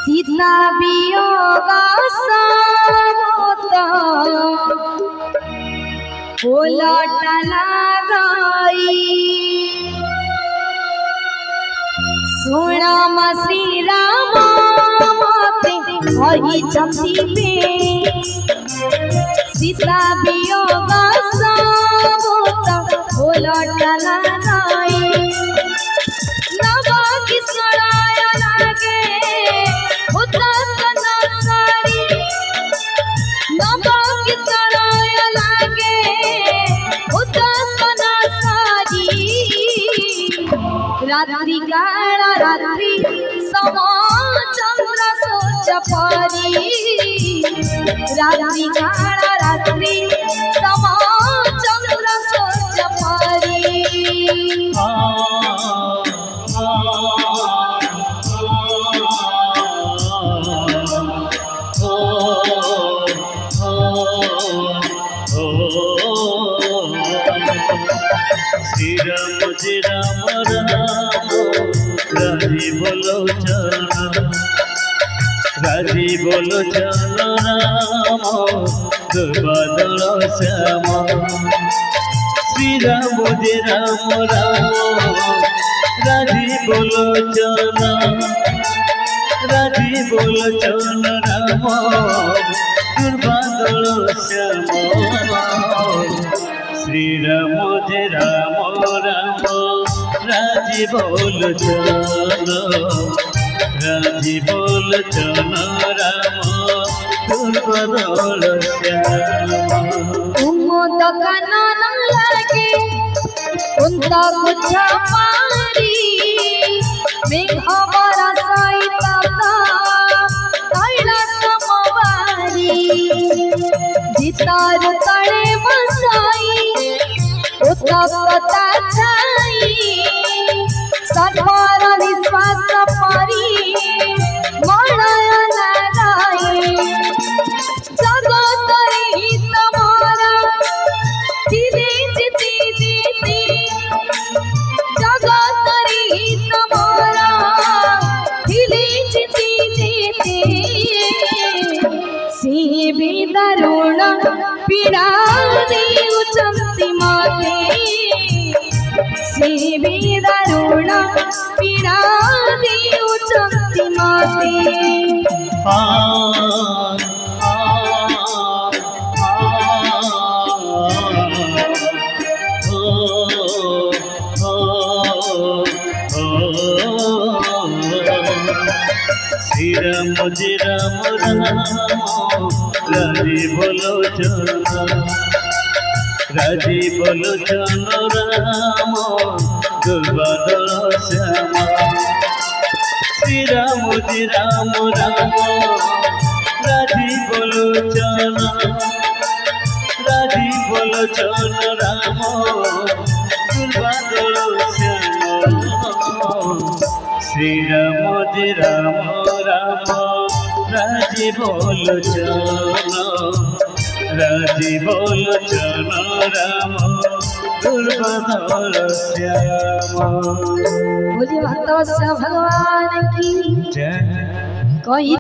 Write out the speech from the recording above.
सीता वियोगा सावता उलटला गई सुनाम श्री राम वही छपी पे सीता वियोगा सावता उलटला गई नवा किसराय लागे उदासन सारी नवा किसराय लागे उदासन सारी रात्रि काला रात्रि समा चंद्र सोच परी रात्रि काला रात्रि समा चंद्र सोच परी श्री राम जय राम राम राजी बोलो चलो राम दुर्बादल श्याम श्री राम जय राम राम राजी बोलो चलो राम दुर्बादल श्याम श्री राम जय राम राम राजी बोल चलो राम दुर्बदल श्याम उम्मत कानन लागे उनता कुछ मारी मेघ बरसाई तता तैला समवारी जितार तड़े बसाई उत्तपता छाई सर्वर विश्वास परी मणय लगाई जगत हित मोरा धीरे जीती जीती जगत हित मोरा धीरे जीती जीती सी भी दारुण पीड़ा देउचंती माते सी भी दारुण पीड़ा देउचंती माते श्री राम जय राम राम राजी बोलो चलो राम दुर्बादल श्याम श्री राम जय राम राम राजी बोलो चलो राम दुर्बादल श्याम श्री राम जय राम राम राजी बोलो चलो राम दुर्बदल श्याम। बोलिए भगवान की जय। कोई